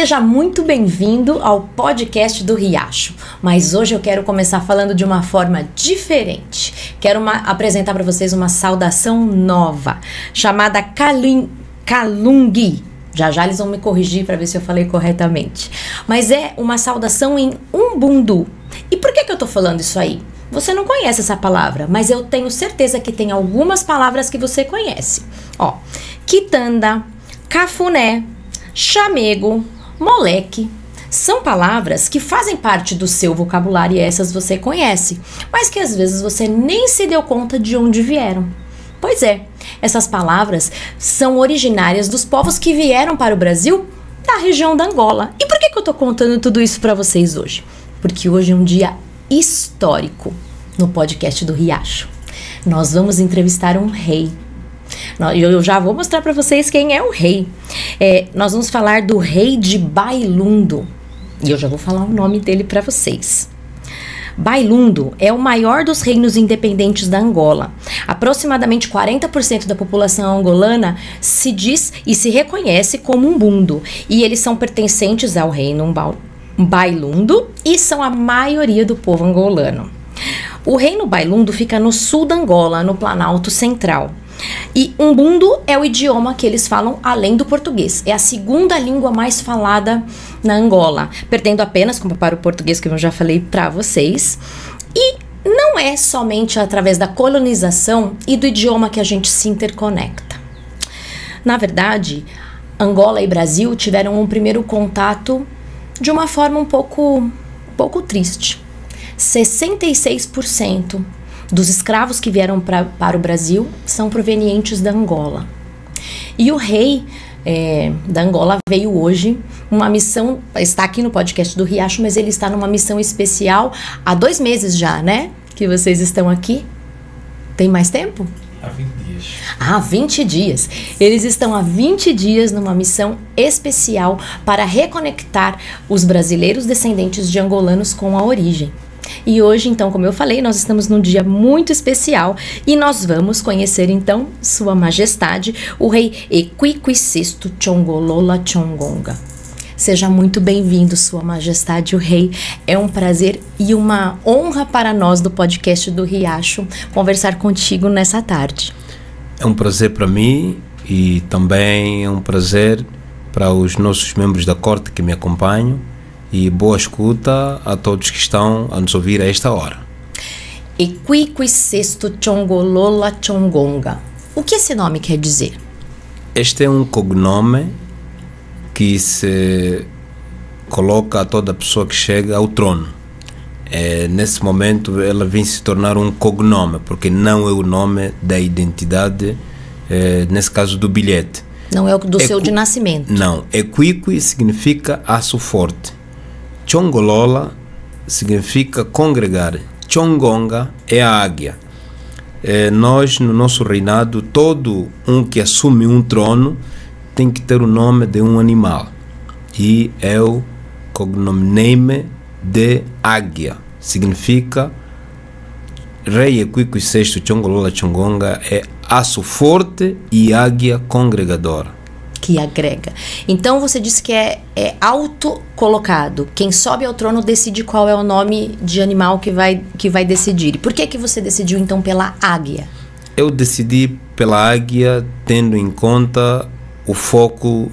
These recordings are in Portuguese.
Seja muito bem-vindo ao podcast do Riacho, mas hoje eu quero começar falando de uma forma diferente. Quero apresentar para vocês uma saudação nova, chamada Kalungi. Já eles vão me corrigir para ver se eu falei corretamente. Mas é uma saudação em Ubuntu. E por que eu tô falando isso aí? Você não conhece essa palavra, mas eu tenho certeza que tem algumas palavras que você conhece. Ó, quitanda, cafuné, chamego, moleque. São palavras que fazem parte do seu vocabulário e essas você conhece, mas que às vezes você nem se deu conta de onde vieram. Pois é, essas palavras são originárias dos povos que vieram para o Brasil da região da Angola. E por que eu tô contando tudo isso para vocês hoje? Porque hoje é um dia histórico no podcast do Riacho. Nós vamos entrevistar um rei. Eu já vou mostrar para vocês quem é o rei. Nós vamos falar do rei de Bailundo. E eu já vou falar o nome dele para vocês. Bailundo é o maior dos reinos independentes da Angola. Aproximadamente 40% da população angolana se diz e se reconhece como Umbundo. E eles são pertencentes ao reino Bailundo e são a maioria do povo angolano. O reino Bailundo fica no sul da Angola, no Planalto Central. E Umbundo é o idioma que eles falam além do português. É a segunda língua mais falada na Angola, perdendo apenas para o português, que eu já falei para vocês. E não é somente através da colonização e do idioma que a gente se interconecta. Na verdade, Angola e Brasil tiveram um primeiro contato de uma forma um pouco triste. 66% dos escravos que vieram para o Brasil são provenientes da Angola. E o rei da Angola veio hoje, uma missão, está aqui no podcast do Riacho, mas ele está numa missão especial há 2 meses já, né? Que vocês estão aqui. Tem mais tempo? Há 20 dias. Ah, 20 dias. Eles estão há 20 dias numa missão especial para reconectar os brasileiros descendentes de angolanos com a origem. E hoje, então, como eu falei, nós estamos num dia muito especial e nós vamos conhecer, então, Sua Majestade, o rei Equiqui VI Chongolola Chongonga. Seja muito bem-vindo, Sua Majestade, o rei. É um prazer e uma honra para nós do podcast do Riacho conversar contigo nessa tarde. É um prazer para mim e também é um prazer para os nossos membros da corte que me acompanham. E boa escuta a todos que estão a nos ouvir a esta hora. Equiqui VI Chongolola Chongonga. O que esse nome quer dizer? Este é um cognome que se coloca a toda pessoa que chega ao trono. Nesse momento ela vem se tornar um cognome, porque não é o nome da identidade, nesse caso do bilhete. Não é o do seu de nascimento. Não, Equiqui significa aço forte. Chongolola significa congregar. Chongonga é a águia. Nós, no nosso reinado, todo um que assume um trono tem que ter o nome de um animal. E é o cognome de águia. Significa Rei Equiqui VI Chongolola Chongonga é aço forte e águia congregadora. Que agrega. Então você disse que é autocolocado. Quem sobe ao trono decide qual é o nome de animal que vai decidir. E por que você decidiu então pela águia? Eu decidi pela águia tendo em conta o foco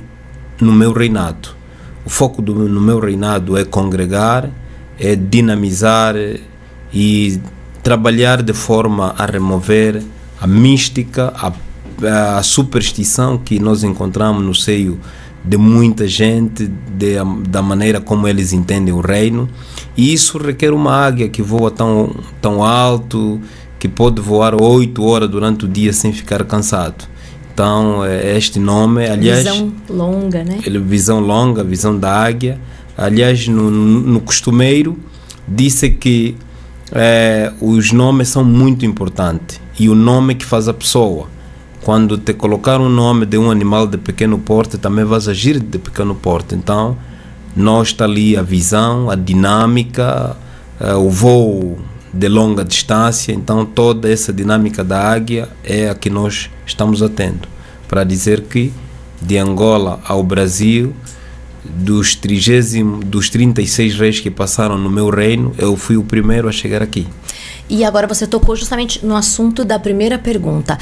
no meu reinado. O foco no meu reinado é congregar, é dinamizar e trabalhar de forma a remover a mística, a superstição que nós encontramos no seio de muita gente, da maneira como eles entendem o reino. E isso requer uma águia que voa tão alto, que pode voar 8 horas durante o dia sem ficar cansado. Então, este nome, aliás... Visão longa, né? Visão longa, visão da águia. Aliás, no costumeiro, disse que os nomes são muito importantes. E o nome que faz a pessoa. Quando te colocar um nome de um animal de pequeno porte, também vais agir de pequeno porte. Então, nós está ali a visão, a dinâmica, o voo de longa distância. Então, toda essa dinâmica da águia é a que nós estamos atendo. Para dizer que de Angola ao Brasil, dos 36 reis que passaram no meu reino, eu fui o primeiro a chegar aqui. E agora você tocou justamente no assunto da primeira pergunta.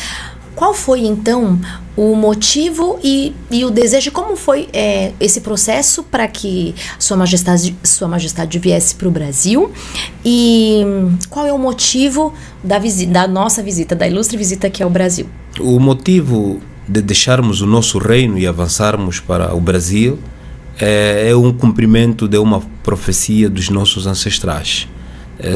Qual foi, então, o motivo e o desejo? Como foi esse processo para que Sua Majestade viesse para o Brasil? E qual é o motivo da nossa visita, da ilustre visita aqui ao Brasil? O motivo de deixarmos o nosso reino e avançarmos para o Brasil é um cumprimento de uma profecia dos nossos ancestrais.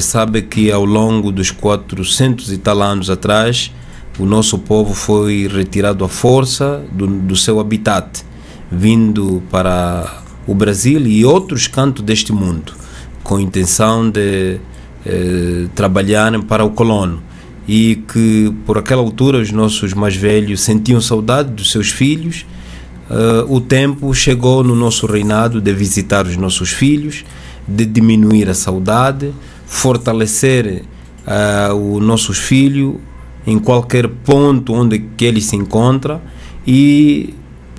Sabe que ao longo dos 400 e tal anos atrás, o nosso povo foi retirado à força do seu habitat, vindo para o Brasil e outros cantos deste mundo, com a intenção de trabalharem para o colono. E que por aquela altura os nossos mais velhos sentiam saudade dos seus filhos. O tempo chegou no nosso reinado de visitar os nossos filhos, de diminuir a saudade, fortalecer os nossos filhos em qualquer ponto onde que ele se encontra e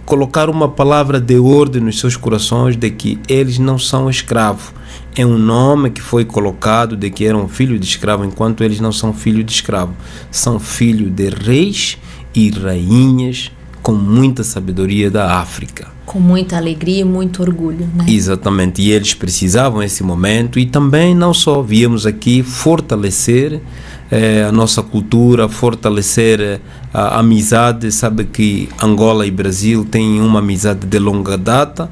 colocar uma palavra de ordem nos seus corações de que eles não são escravos. É um nome que foi colocado de que eram filhos de escravo, enquanto eles não são filhos de escravo. São filhos de reis e rainhas com muita sabedoria da África. Com muita alegria e muito orgulho, né? Exatamente, e eles precisavam esse momento, e também não só viemos aqui fortalecer a nossa cultura, fortalecer a amizade. Sabe que Angola e Brasil têm uma amizade de longa data.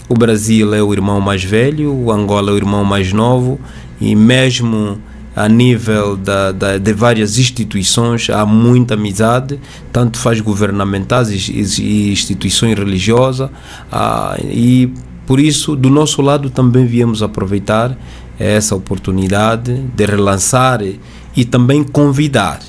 O Brasil é o irmão mais velho, o Angola é o irmão mais novo, e mesmo a nível de várias instituições há muita amizade, tanto faz governamentais e instituições religiosas, e por isso do nosso lado também viemos aproveitar essa oportunidade de relançar e também convidar.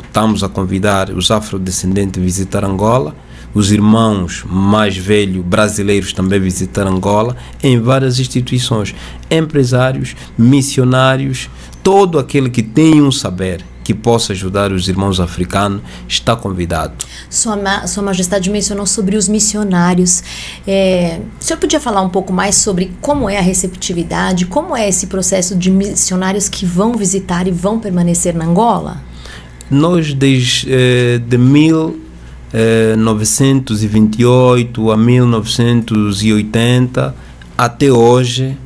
Estamos a convidar os afrodescendentes a visitar Angola, os irmãos mais velhos brasileiros também visitar Angola, em várias instituições, empresários, missionários, todo aquele que tem um saber que possa ajudar os irmãos africanos está convidado. Sua Majestade mencionou sobre os missionários. O senhor podia falar um pouco mais sobre como é a receptividade, como é esse processo de missionários que vão visitar e vão permanecer na Angola? Nós desde 1928 a 1980 até hoje,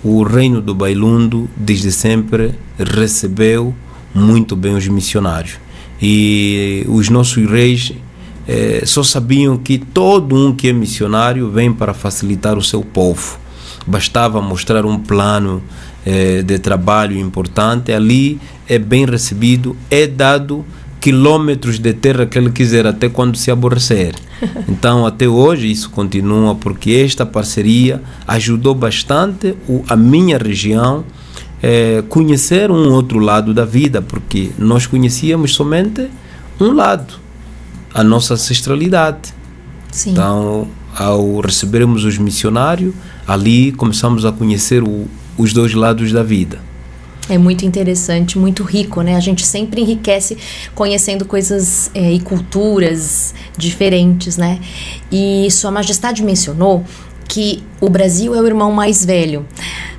o reino do Bailundo desde sempre recebeu muito bem os missionários, e os nossos reis só sabiam que todo um que é missionário vem para facilitar o seu povo. Bastava mostrar um plano de trabalho importante, ali é bem recebido, é dado quilômetros de terra que ele quiser até quando se aborrecer. Então até hoje isso continua, porque esta parceria ajudou bastante a minha região conhecer um outro lado da vida, porque nós conhecíamos somente um lado, a nossa ancestralidade. Sim. Então, ao recebermos os missionários, ali começamos a conhecer os dois lados da vida. É muito interessante, muito rico, né? A gente sempre enriquece conhecendo coisas e culturas diferentes, né? E Sua Majestade mencionou que o Brasil é o irmão mais velho.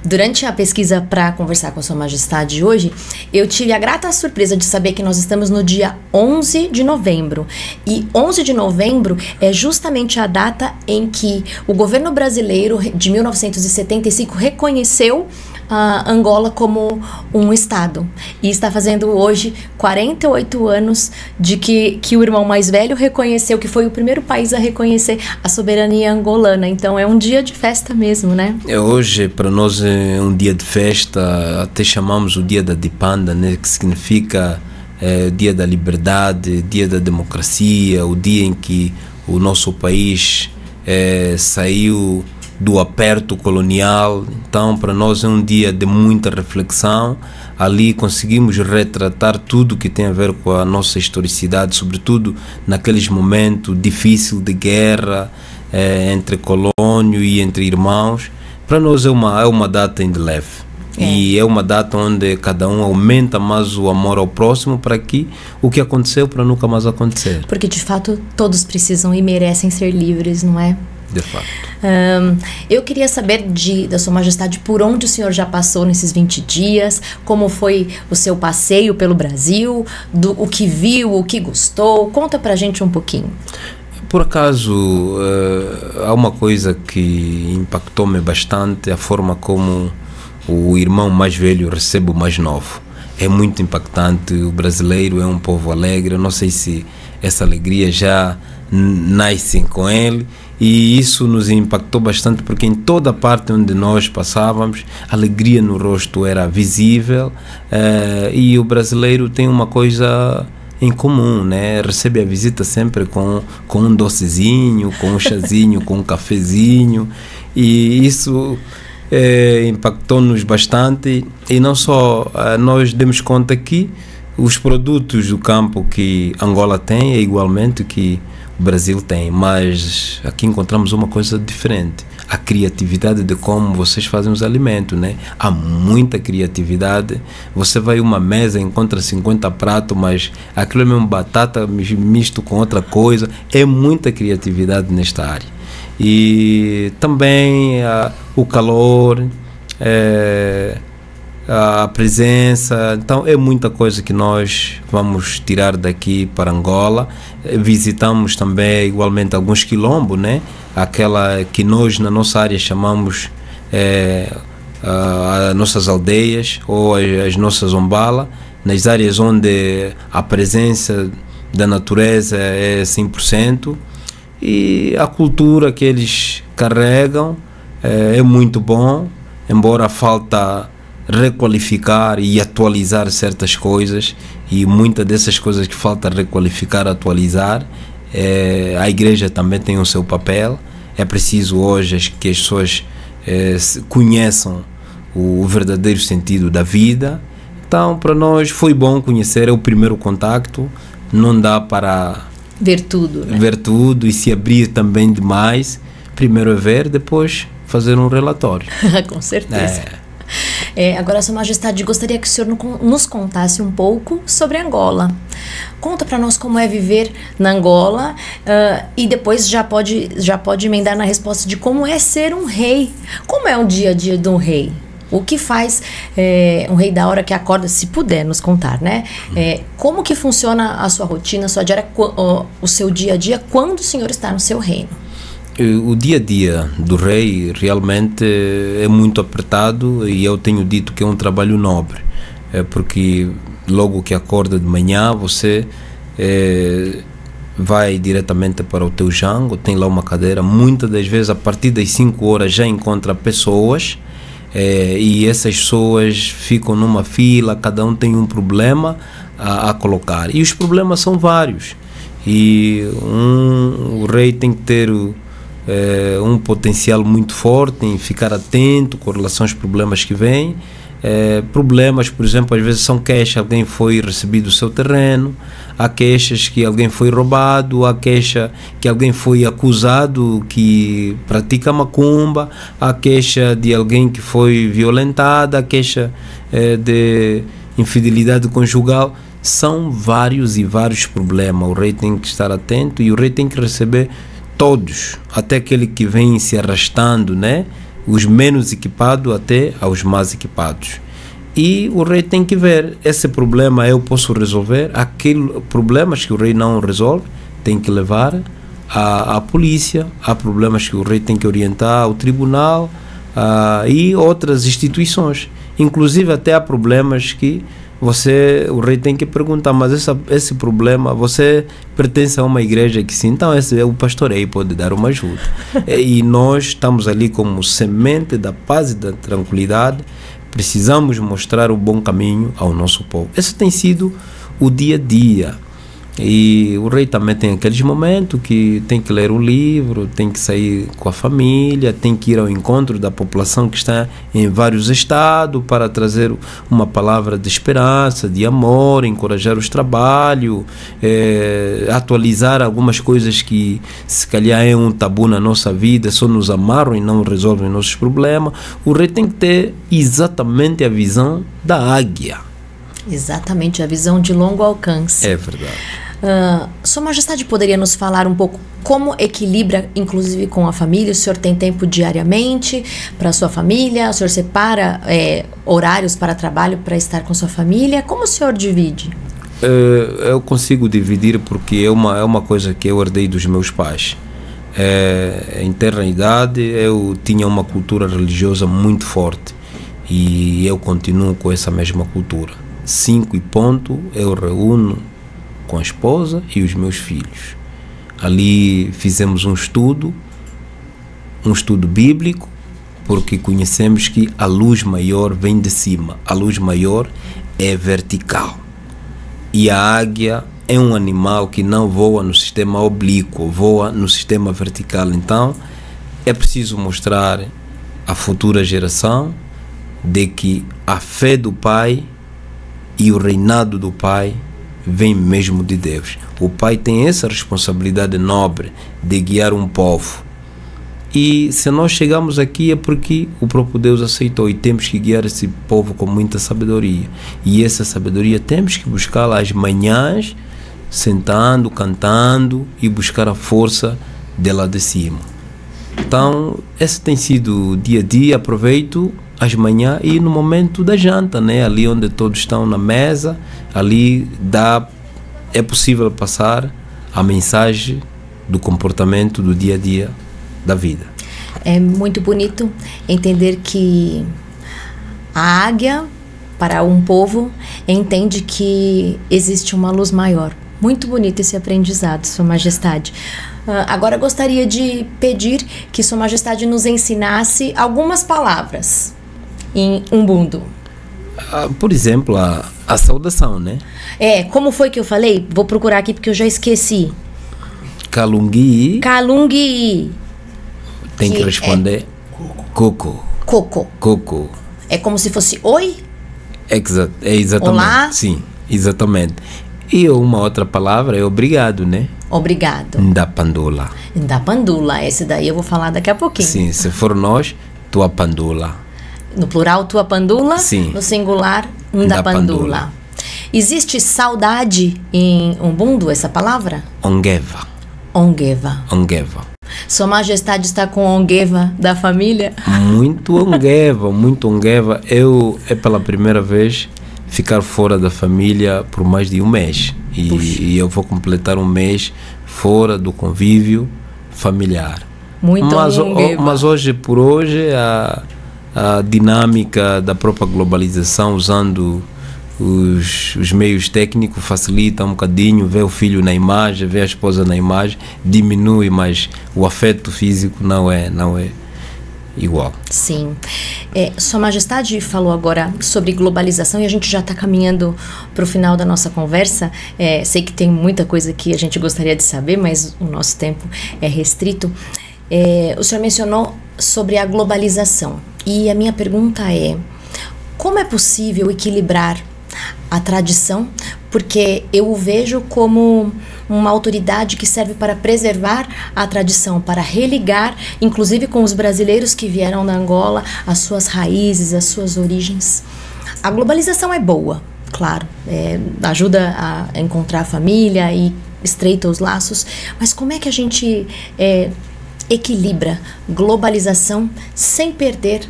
Durante a pesquisa para conversar com Sua Majestade hoje, eu tive a grata surpresa de saber que nós estamos no dia 11 de novembro. E 11 de novembro é justamente a data em que o governo brasileiro de 1975 reconheceu a Angola como um estado, e está fazendo hoje 48 anos de que o irmão mais velho reconheceu, que foi o primeiro país a reconhecer a soberania angolana. Então é um dia de festa mesmo, né? Hoje para nós é um dia de festa, até chamamos o dia da Dipanda, né, que significa dia da liberdade, dia da democracia, o dia em que o nosso país saiu do aperto colonial. Então para nós é um dia de muita reflexão. Ali conseguimos retratar tudo que tem a ver com a nossa historicidade, sobretudo naqueles momentos difíceis de guerra entre colônio e entre irmãos. Para nós é uma data indeleble. E é uma data onde cada um aumenta mais o amor ao próximo, para que o que aconteceu para nunca mais acontecer. Porque de fato todos precisam e merecem ser livres, não é? de fato. Eu queria saber da Sua Majestade por onde o senhor já passou nesses 20 dias, como foi o seu passeio pelo Brasil, o que viu, o que gostou. Conta pra gente um pouquinho. Por acaso, há uma coisa que impactou-me bastante, a forma como o irmão mais velho recebe o mais novo. É muito impactante. O brasileiro é um povo alegre. Eu não sei se essa alegria já nasce com ele, e isso nos impactou bastante, porque em toda parte onde nós passávamos, a alegria no rosto era visível, e o brasileiro tem uma coisa em comum, né? Recebe a visita sempre com um docezinho, com um chazinho, com um cafezinho, e isso impactou-nos bastante. E não só nós demos conta que os produtos do campo que Angola tem é igualmente que o Brasil tem, mas aqui encontramos uma coisa diferente: a criatividade de como vocês fazem os alimentos, né? Há muita criatividade. Você vai a uma mesa, encontra 50 pratos, mas aquilo é mesmo batata misto com outra coisa. É muita criatividade nesta área. E também o calor, a presença. Então é muita coisa que nós vamos tirar daqui para Angola. Visitamos também igualmente alguns quilombos, né? Aquela que nós na nossa área chamamos as nossas aldeias ou as nossas ombalas, nas áreas onde a presença da natureza é 100%, e a cultura que eles carregam é muito bom, embora falta requalificar e atualizar certas coisas, e muitas dessas coisas que falta requalificar, atualizar, a igreja também tem o seu papel. É preciso hoje que as pessoas conheçam o verdadeiro sentido da vida. Então, para nós foi bom conhecer, é o primeiro contacto, não dá para ver tudo, né? Ver tudo e se abrir também demais. Primeiro é ver, depois fazer um relatório. Com certeza. Agora, Sua Majestade, gostaria que o senhor nos contasse um pouco sobre Angola. Conta para nós como é viver na Angola, e depois já pode emendar na resposta de como é ser um rei. Como é o dia a dia de um rei? O que faz um rei da hora que acorda, se puder nos contar, né? Como que funciona a sua rotina, a sua diária, o seu dia a dia quando o senhor está no seu reino? O dia a dia do rei realmente é muito apertado, e eu tenho dito que é um trabalho nobre, porque logo que acorda de manhã você vai diretamente para o teu jango, tem lá uma cadeira, muitas das vezes a partir das 5 horas já encontra pessoas, e essas pessoas ficam numa fila, cada um tem um problema a colocar, e os problemas são vários, e o rei tem que ter um potencial muito forte em ficar atento com relação aos problemas que vêm. Problemas, por exemplo, às vezes são queixas, alguém foi recebido o seu terreno, há queixas que alguém foi roubado, há queixa que alguém foi acusado que pratica macumba, há queixa de alguém que foi violentada, há queixa de infidelidade conjugal. São vários e vários problemas. O rei tem que estar atento, e o rei tem que receber todos, até aquele que vem se arrastando, né? Os menos equipados até aos mais equipados. E o rei tem que ver, esse problema eu posso resolver, aqueles problemas que o rei não resolve, tem que levar à polícia, há problemas que o rei tem que orientar ao tribunal e outras instituições. Inclusive até há problemas que o rei tem que perguntar, mas esse problema, você pertence a uma igreja que sim, então o pastor aí pode dar uma ajuda. E nós estamos ali como semente da paz e da tranquilidade, precisamos mostrar o bom caminho ao nosso povo. Esse tem sido o dia a dia. E o rei também tem aqueles momentos que tem que ler o livro, tem que sair com a família, tem que ir ao encontro da população que está em vários estados para trazer uma palavra de esperança, de amor, encorajar os trabalhos, atualizar algumas coisas que se calhar é um tabu na nossa vida, só nos amarram e não resolvem nossos problemas. O rei tem que ter exatamente a visão da águia. Exatamente, a visão de longo alcance. É verdade. Sua Majestade poderia nos falar um pouco como equilibra, inclusive com a família? O senhor tem tempo diariamente para a sua família? O senhor separa horários para trabalho para estar com sua família? Como o senhor divide? Eu consigo dividir porque é uma coisa que eu herdei dos meus pais. Em terra idade eu tinha uma cultura religiosa muito forte e eu continuo com essa mesma cultura. 5 e ponto, eu reúno com a esposa e os meus filhos. Ali fizemos um estudo bíblico, porque conhecemos que a luz maior vem de cima, a luz maior é vertical. E a águia é um animal que não voa no sistema oblíquo, voa no sistema vertical. Então, é preciso mostrar à futura geração de que a fé do Pai e o reinado do Pai vem mesmo de Deus. O Pai tem essa responsabilidade nobre de guiar um povo. E se nós chegamos aqui é porque o próprio Deus aceitou, e temos que guiar esse povo com muita sabedoria. E essa sabedoria temos que buscá-la às manhãs, sentando, cantando e buscar a força de lá de cima. Então, esse tem sido o dia a dia. Aproveito às manhãs e no momento da janta, né? Ali onde todos estão na mesa, ali é possível passar a mensagem do comportamento do dia a dia da vida. É muito bonito entender que a águia, para um povo, entende que existe uma luz maior. Muito bonito esse aprendizado, Sua Majestade. Agora gostaria de pedir que Sua Majestade nos ensinasse algumas palavras em Ubuntu. Por exemplo, a saudação, né? Como foi que eu falei? Vou procurar aqui porque eu já esqueci. Kalungi. Kalungi. Tem que responder Coco. Coco. Coco. É como se fosse oi? Exatamente. Olá? Sim, exatamente. E uma outra palavra é obrigado, né? Obrigado. Ndapandula. Ndapandula. Esse daí eu vou falar daqui a pouquinho. Sim, se for nós, tua pandula. No plural, tua pandula. Sim. No singular, ndapandula. Existe saudade em Ubuntu, essa palavra? Ongeva. Ongeva. Ongeva. Sua Majestade está com ongeva da família? Muito ongeva, muito ongeva. É pela primeira vez ficar fora da família por mais de um mês. E eu vou completar um mês fora do convívio familiar. Muito ongeva. Mas hoje por hoje a dinâmica da própria globalização, usando os meios técnicos, facilita um bocadinho, ver o filho na imagem, ver a esposa na imagem, diminui, mas o afeto físico não é igual. Sim. Sua Majestade falou agora sobre globalização e a gente já está caminhando para o final da nossa conversa. Sei que tem muita coisa que a gente gostaria de saber, mas o nosso tempo é restrito. O senhor mencionou sobre a globalização e a minha pergunta é: como é possível equilibrar a tradição? Porque eu o vejo como uma autoridade que serve para preservar a tradição, para religar, inclusive com os brasileiros que vieram da Angola, as suas raízes, as suas origens. A globalização é boa, claro, ajuda a encontrar a família e estreita os laços, mas como é que a gente equilibra globalização sem perder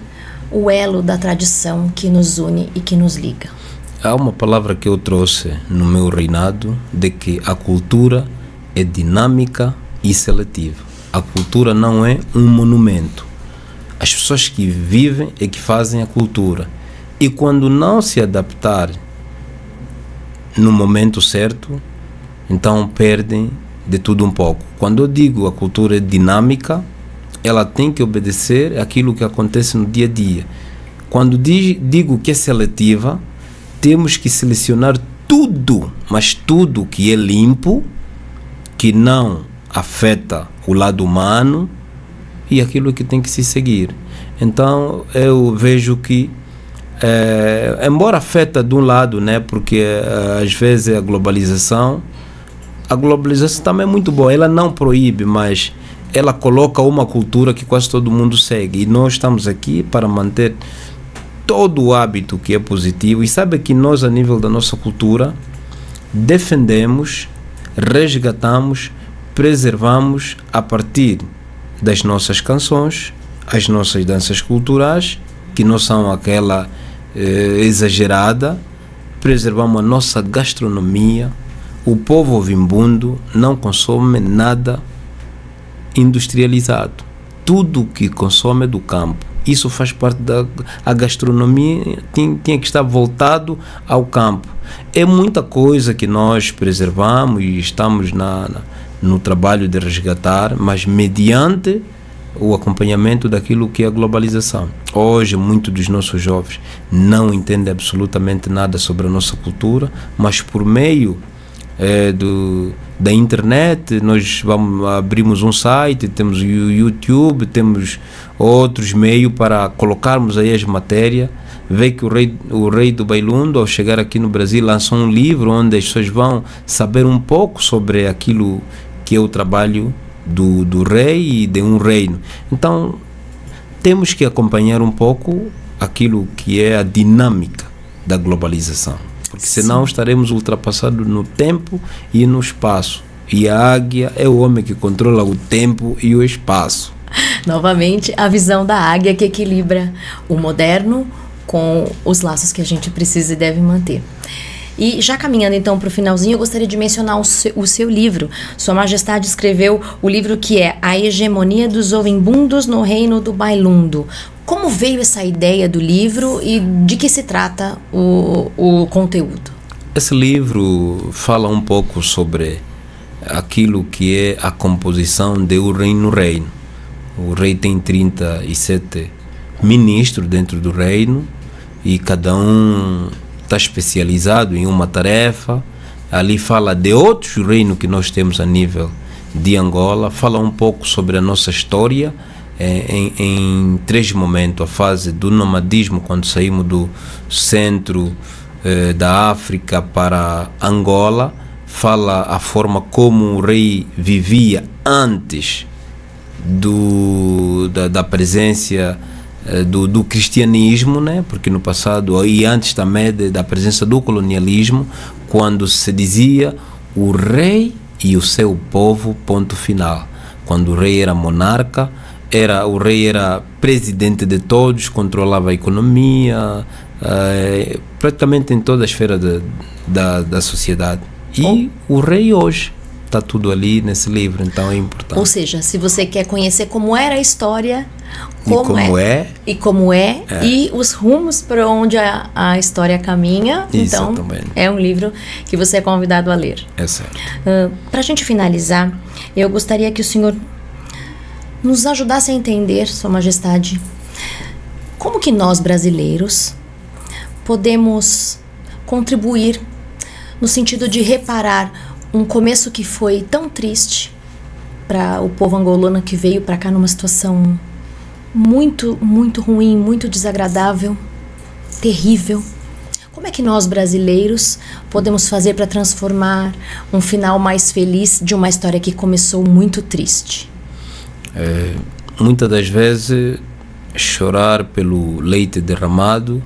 o elo da tradição que nos une e que nos liga? Há uma palavra que eu trouxe no meu reinado, de que a cultura é dinâmica e seletiva. A cultura não é um monumento. As pessoas que vivem é que fazem a cultura. E quando não se adaptar no momento certo, então perdem de tudo um pouco. Quando eu digo a cultura é dinâmica, ela tem que obedecer aquilo que acontece no dia a dia. Quando digo que é seletiva, temos que selecionar tudo, mas tudo que é limpo, que não afeta o lado humano, e aquilo que tem que se seguir. Então eu vejo que embora afeta de um lado, né, porque às vezes a globalização também é muito boa, ela não proíbe, mas ela coloca uma cultura que quase todo mundo segue, e nós estamos aqui para manter todo o hábito que é positivo. E sabe que nós, a nível da nossa cultura, defendemos resgatamos, preservamos a partir das nossas canções, as nossas danças culturais, que não são aquela exagerada, preservamos a nossa gastronomia. O povo ovimbundo não consome nada industrializado. Tudo que consome é do campo. Isso faz parte da gastronomia, tinha que estar voltado ao campo. É muita coisa que nós preservamos e estamos no trabalho de resgatar, mas mediante o acompanhamento daquilo que é a globalização. Hoje, muitos dos nossos jovens não entendem absolutamente nada sobre a nossa cultura, mas por meio da internet, nós abrimos um site, temos o YouTube, temos outros meios para colocarmos aí as matérias. Vê que o rei do Bailundo, ao chegar aqui no Brasil, lançou um livro onde as pessoas vão saber um pouco sobre aquilo que é o trabalho do rei e de um reino. Então, temos que acompanhar um pouco aquilo que é a dinâmica da globalização. Porque senão estaremos ultrapassados no tempo e no espaço. E a águia é o homem que controla o tempo e o espaço. Novamente, a visão da águia que equilibra o moderno com os laços que a gente precisa e deve manter. E já caminhando então para o finalzinho, eu gostaria de mencionar o seu livro. Sua Majestade escreveu o livro que é A Hegemonia dos Ovimbundos no Reino do Bailundo. Como veio essa ideia do livro e de que se trata o conteúdo? Esse livro fala um pouco sobre aquilo que é a composição do reino. O rei tem 37 ministros dentro do reino e cada um está especializado em uma tarefa. Ali fala de outros reinos que nós temos a nível de Angola, fala um pouco sobre a nossa história em 3 momentos: a fase do nomadismo, quando saímos do centro da África para Angola, fala a forma como o rei vivia antes da presença do cristianismo, né? Porque no passado e antes também da presença do colonialismo, quando se dizia o rei e o seu povo, ponto final. Quando o rei era monarca, o rei era presidente de todos, controlava a economia, praticamente em toda a esfera da sociedade. E o rei hoje está tudo ali nesse livro, então é importante. Ou seja, se você quer conhecer como era a história, como é e os rumos para onde a história caminha, então é um livro que você é convidado a ler. É certo. Para a gente finalizar, eu gostaria que o senhor nos ajudasse a entender, Sua Majestade, como que nós brasileiros podemos contribuir no sentido de reparar um começo que foi tão triste para o povo angolano, que veio para cá numa situação muito, muito ruim, muito desagradável, terrível. Como é que nós brasileiros podemos fazer para transformar um final mais feliz de uma história que começou muito triste? Muitas das vezes, chorar pelo leite derramado,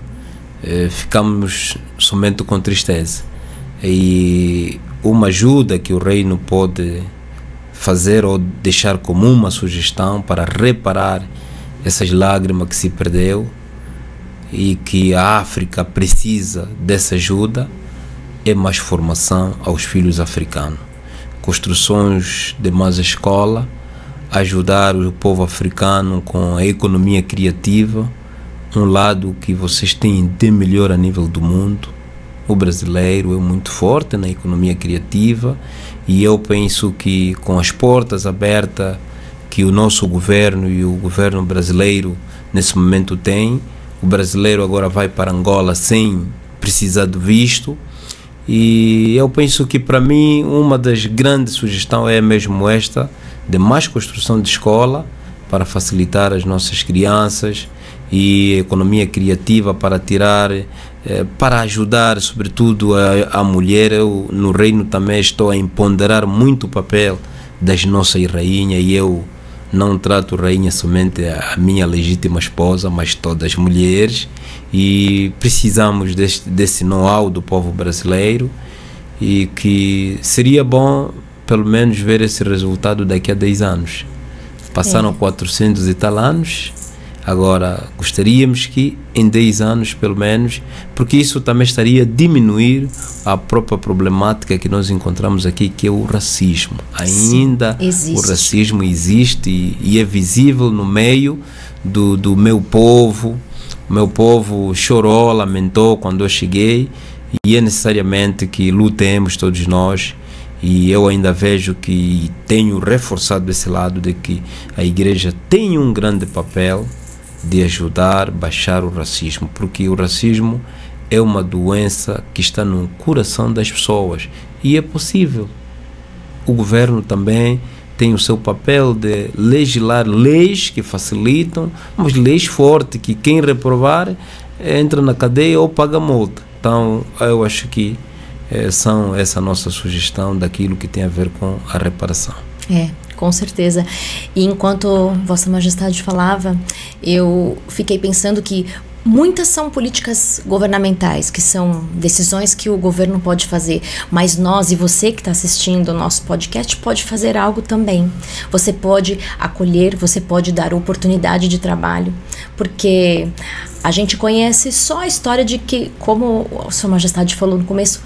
ficamos somente com tristeza. E uma ajuda que o reino pode fazer ou deixar como uma sugestão para reparar essas lágrimas que se perdeu e que a África precisa dessa ajuda é mais formação aos filhos africanos, construções de mais escola, ajudar o povo africano com a economia criativa, um lado que vocês têm de melhor a nível do mundo. O brasileiro é muito forte na economia criativa e eu penso que com as portas abertas que o nosso governo e o governo brasileiro nesse momento tem, o brasileiro agora vai para Angola sem precisar de visto. E eu penso que para mim uma das grandes sugestões é mesmo esta, de mais construção de escola para facilitar as nossas crianças e economia criativa para tirar, para ajudar sobretudo a mulher. Eu no reino também estou a empoderar muito o papel das nossas rainhas e eu não trato rainha somente a minha legítima esposa, mas todas as mulheres, e precisamos desse know-how do povo brasileiro e que seria bom pelo menos ver esse resultado daqui a 10 anos. Passaram 400 e tal anos, agora gostaríamos que em 10 anos pelo menos, porque isso também estaria a diminuir a própria problemática que nós encontramos aqui, que é o racismo. Ainda o racismo existe e é visível no meio do meu povo. O meu povo chorou, lamentou quando eu cheguei, e é necessariamente que lutemos todos nós. E eu ainda vejo que tenho reforçado esse lado de que a igreja tem um grande papel de ajudar a baixar o racismo, porque o racismo é uma doença que está no coração das pessoas e é possível. O governo também tem o seu papel de legislar leis que facilitam, mas leis fortes que quem reprovar entra na cadeia ou paga multa. Então eu acho que são essa nossa sugestão daquilo que tem a ver com a reparação. Com certeza. E enquanto Vossa Majestade falava, eu fiquei pensando que muitas são políticas governamentais, que são decisões que o governo pode fazer, mas nós e você que está assistindo o nosso podcast pode fazer algo também. Você pode acolher, você pode dar oportunidade de trabalho, porque a gente conhece só a história de que, como Sua Majestade falou no começo,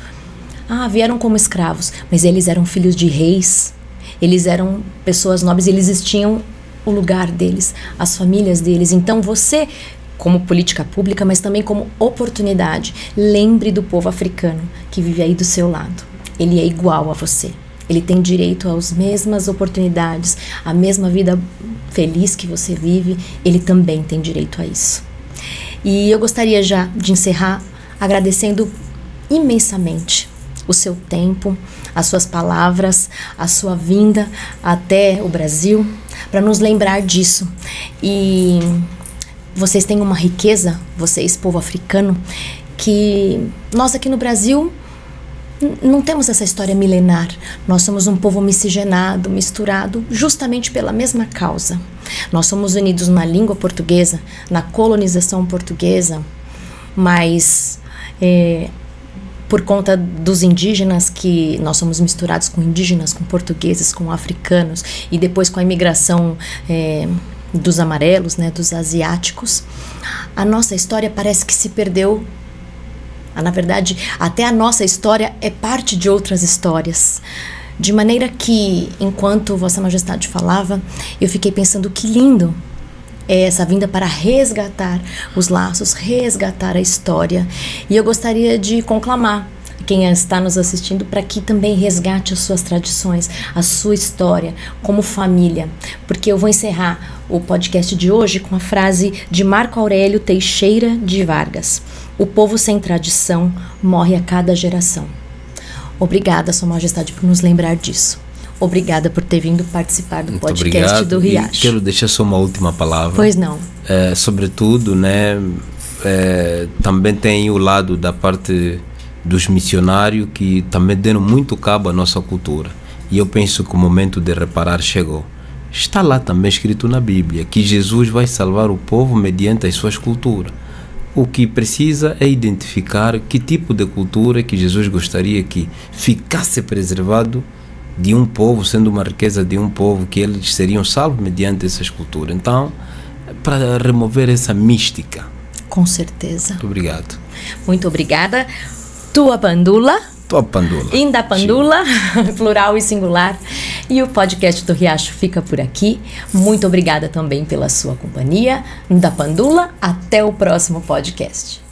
vieram como escravos, mas eles eram filhos de reis, eles eram pessoas nobres, eles tinham o lugar deles, as famílias deles. Então você, como política pública, mas também como oportunidade, lembre do povo africano que vive aí do seu lado. Ele é igual a você, ele tem direito às mesmas oportunidades, à mesma vida feliz que você vive, ele também tem direito a isso. E eu gostaria já de encerrar agradecendo imensamente o seu tempo, as suas palavras, a sua vinda até o Brasil, para nos lembrar disso. E vocês têm uma riqueza, vocês, povo africano, que nós aqui no Brasil não temos essa história milenar. Nós somos um povo miscigenado, misturado, justamente pela mesma causa. Nós somos unidos na língua portuguesa, na colonização portuguesa, mas por conta dos indígenas, que nós somos misturados com indígenas, com portugueses, com africanos, e depois com a imigração dos amarelos, né, dos asiáticos, a nossa história parece que se perdeu. Na verdade, até a nossa história é parte de outras histórias. De maneira que, enquanto Vossa Majestade falava, eu fiquei pensando que lindo é essa vinda para resgatar os laços, resgatar a história. E eu gostaria de conclamar quem está nos assistindo para que também resgate as suas tradições, a sua história como família. Porque eu vou encerrar o podcast de hoje com a frase de Marco Aurélio Teixeira de Vargas: o povo sem tradição morre a cada geração. Obrigada, Sua Majestade, por nos lembrar disso. Obrigada por ter vindo participar do podcast do Riacho. Quero deixar só uma última palavra. Pois não. Sobretudo, né, também tem o lado da parte dos missionários que também deram muito cabo à nossa cultura. E eu penso que o momento de reparar chegou. Está lá também escrito na Bíblia que Jesus vai salvar o povo mediante as suas culturas. O que precisa é identificar que tipo de cultura que Jesus gostaria que ficasse preservado de um povo, sendo uma riqueza de um povo, que eles seriam salvos mediante essas culturas. Então, para remover essa mística. Com certeza. Muito obrigado. Muito obrigada. Tua Pandula. Tua Pandula. Inda Pandula, plural e singular. E o podcast do Riacho fica por aqui. Muito obrigada também pela sua companhia. Inda Pandula, até o próximo podcast.